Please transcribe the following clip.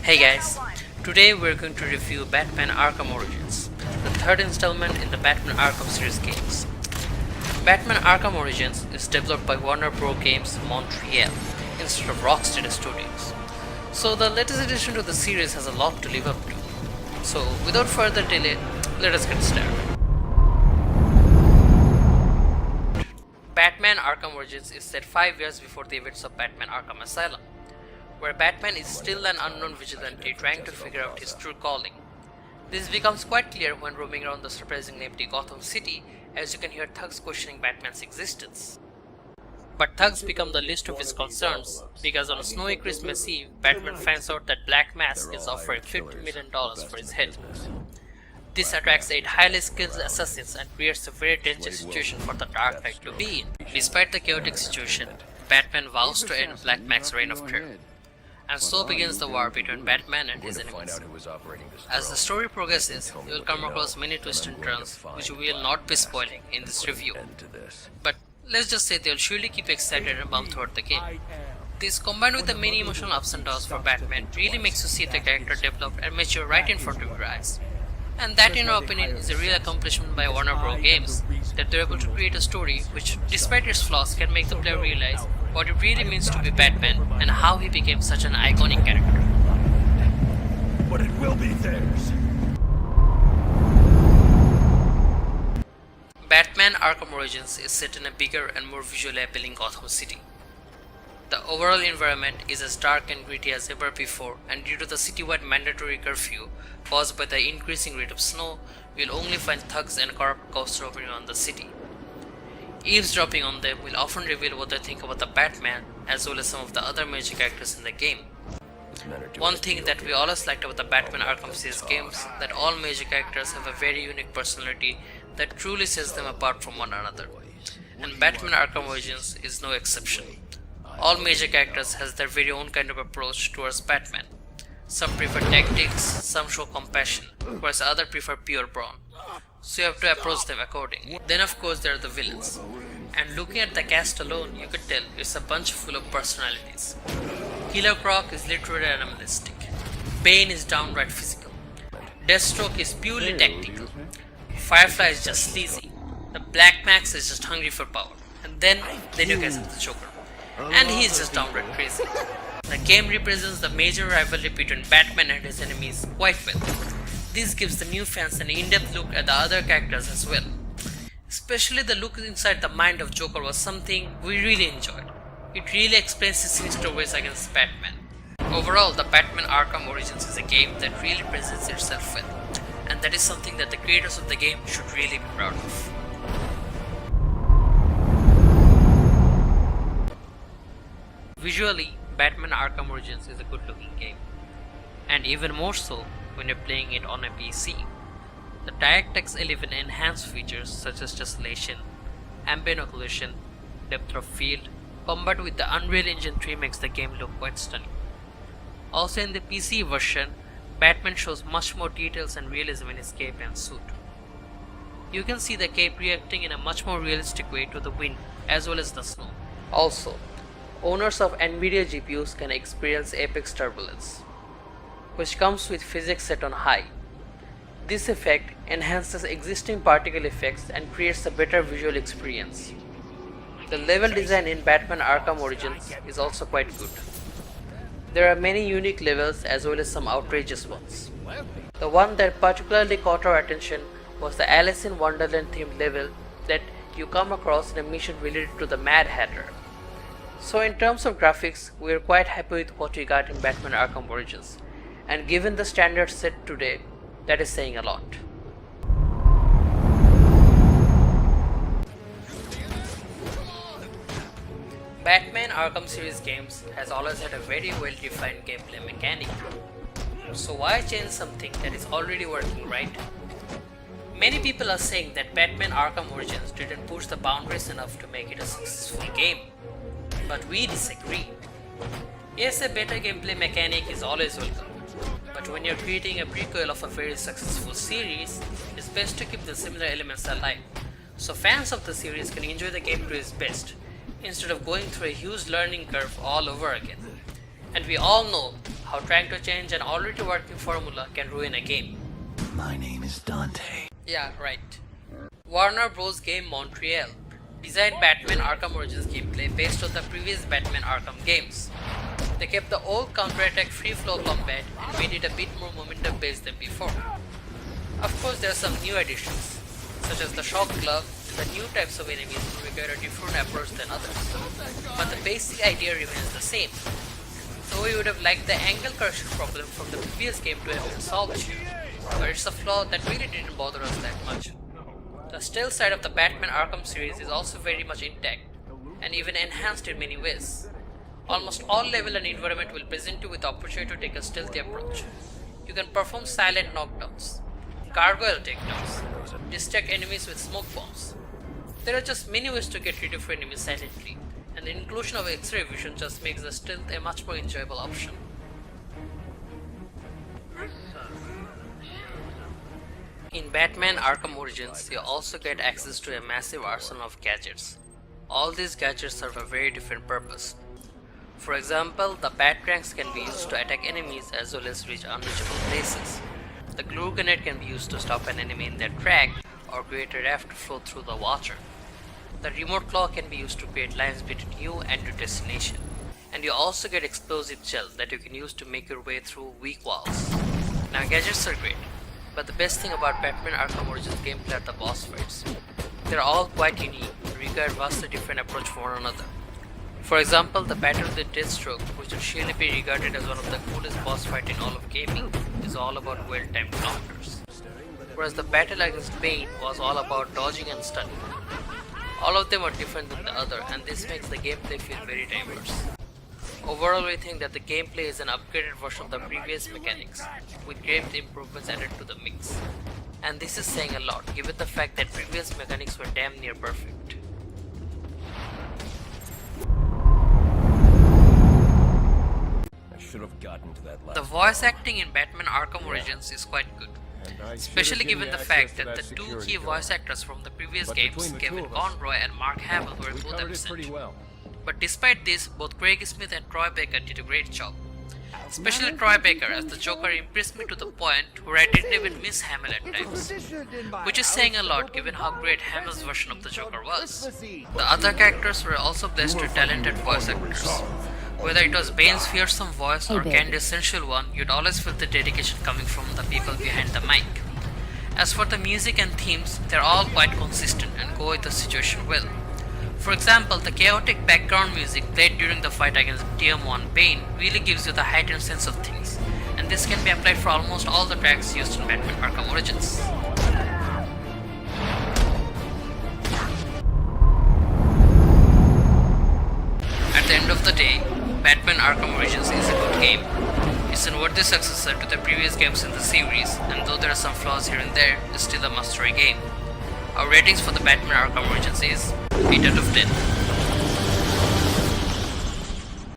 Hey guys, today we're going to review Batman Arkham Origins, the third installment in the Batman Arkham series games. Batman Arkham Origins is developed by Warner Bros. Games Montreal instead of Rocksteady Studios. So the latest addition to the series has a lot to live up to. So without further delay, let us get started. Batman Arkham Origins is set 5 years before the events of Batman Arkham Asylum, where Batman is still an unknown vigilante trying to figure out his true calling. This becomes quite clear when roaming around the surprisingly empty Gotham City, as you can hear thugs questioning Batman's existence. But thugs become the least of his concerns, because on a snowy Christmas Eve, Batman finds out that Black Mask is offering $50 million for his head. This attracts 8 highly skilled assassins and creates a very dangerous situation for the Dark Knight to be in. Despite the chaotic situation, Batman vows to end Black Mask's reign of terror. And so begins the war between Batman and his enemies. As the story progresses, you will come across many twists and turns, which we will not be spoiling in this review. But let's just say they will surely keep you excited and bummed throughout the game. This, combined with the many emotional ups and downs for Batman, really makes you see the character develop and mature right in front of your eyes. And that, in our opinion, is a real accomplishment by Warner Bros. Games, that they're able to create a story which, despite its flaws, can make the player realize what it really means to be Batman and how he became such an iconic character. But it will be theirs. Batman Arkham Origins is set in a bigger and more visually appealing Gotham City. The overall environment is as dark and gritty as ever before, and due to the citywide mandatory curfew caused by the increasing rate of snow, you'll only find thugs and corrupt cops roaming around the city. Eavesdropping on them will often reveal what they think about the Batman, as well as some of the other major characters in the game. One thing that we always liked about the Batman Arkham series games, that all major characters have a very unique personality that truly sets them apart from one another. And Batman Arkham Origins is no exception. All major characters has their very own kind of approach towards Batman. Some prefer tactics, some show compassion, whereas others prefer pure brawn. So you have to approach them accordingly. Then of course there are the villains. And looking at the cast alone, you could tell it's a bunch full of personalities. Killer Croc is literally animalistic. Bane is downright physical. Deathstroke is purely tactical. Firefly is just sleazy. The Black Mask is just hungry for power. And then you guys have the Joker. And he is just downright crazy. The game represents the major rivalry between Batman and his enemies quite well. This gives the new fans an in-depth look at the other characters as well. Especially the look inside the mind of Joker was something we really enjoyed. It really explains his sinister ways against Batman. Overall, the Batman Arkham Origins is a game that really presents itself well, and that is something that the creators of the game should really be proud of. Visually, Batman Arkham Origins is a good looking game, and even more so when you're playing it on a PC. The DirectX 11 enhanced features such as tesselation, ambient occlusion, depth of field, combined with the Unreal Engine 3 makes the game look quite stunning. Also in the PC version, Batman shows much more details and realism in his cape and suit. You can see the cape reacting in a much more realistic way to the wind as well as the snow. Also, owners of Nvidia GPUs can experience apex turbulence, which comes with physics set on high. This effect enhances existing particle effects and creates a better visual experience. The level design in Batman Arkham Origins is also quite good. There are many unique levels as well as some outrageous ones. The one that particularly caught our attention was the Alice in Wonderland themed level that you come across in a mission related to the Mad Hatter. So in terms of graphics, we are quite happy with what we got in Batman Arkham Origins, and given the standards set today, that is saying a lot. Batman Arkham series games has always had a very well defined gameplay mechanic. So why change something that is already working, right? Many people are saying that Batman Arkham Origins didn't push the boundaries enough to make it a successful game. But we disagree. Yes, a better gameplay mechanic is always welcome, but when you're creating a prequel of a very successful series, it's best to keep the similar elements alive, so fans of the series can enjoy the game to its best, instead of going through a huge learning curve all over again. And we all know how trying to change an already working formula can ruin a game. My name is Dante. Yeah, right. Warner Bros. Game Montreal designed Batman Arkham Origins gameplay based on the previous Batman Arkham games. They kept the old counter-attack free flow combat and made it a bit more momentum based than before. Of course, there are some new additions, such as the shock glove and the new types of enemies who require a different approach than others. But the basic idea remains the same. So we would have liked the angle correction problem from the previous game to have been solved here, but it's a flaw that really didn't bother us that much. The stealth side of the Batman Arkham series is also very much intact, and even enhanced in many ways. Almost all level and environment will present you with the opportunity to take a stealthy approach. You can perform silent knockdowns, gargoyle takedowns, distract enemies with smoke bombs. There are just many ways to get rid of enemies silently, and the inclusion of X-ray vision just makes the stealth a much more enjoyable option. In Batman Arkham Origins, you also get access to a massive arsenal of gadgets. All these gadgets serve a very different purpose. For example, the Batranks can be used to attack enemies as well as reach unreachable places. The glue grenade can be used to stop an enemy in their track or create a raft to flow through the water. The remote claw can be used to create lines between you and your destination. And you also get explosive gel that you can use to make your way through weak walls. Now gadgets are great, but the best thing about Batman Arkham Origins gameplay are the boss fights. They're all quite unique and require vastly different approach from one another. For example, the battle with Deathstroke, which will surely be regarded as one of the coolest boss fights in all of gaming, is all about well-timed counters. Whereas the battle against Bane was all about dodging and stunning. All of them are different than the other, and this makes the gameplay feel very diverse. Overall, we think that the gameplay is an upgraded version of the previous mechanics, with great improvements added to the mix. And this is saying a lot, given the fact that previous mechanics were damn near perfect. I should have gotten to that last. The voice acting in Batman Arkham Origins is quite good, especially given the fact that the two key voice actors from the previous games, Kevin Conroy and Mark Hamill, were both absent. But despite this, both Craig Smith and Troy Baker did a great job. Especially Troy Baker as the Joker impressed me to the point where I didn't even miss Hamill at times, which is saying a lot given how great Hamill's version of the Joker was. The other characters were also blessed with talented voice actors. Whether it was Bane's fearsome voice or Candy's sensual one, you'd always feel the dedication coming from the people behind the mic. As for the music and themes, they're all quite consistent and go with the situation well. For example, the chaotic background music played during the fight against TM1 Bane really gives you the heightened sense of things, and this can be applied for almost all the tracks used in Batman Arkham Origins. At the end of the day, Batman Arkham Origins is a good game. It's a worthy successor to the previous games in the series, and though there are some flaws here and there, it's still a must-try game. Our ratings for the Batman Arkham Origins is 8 out of 10.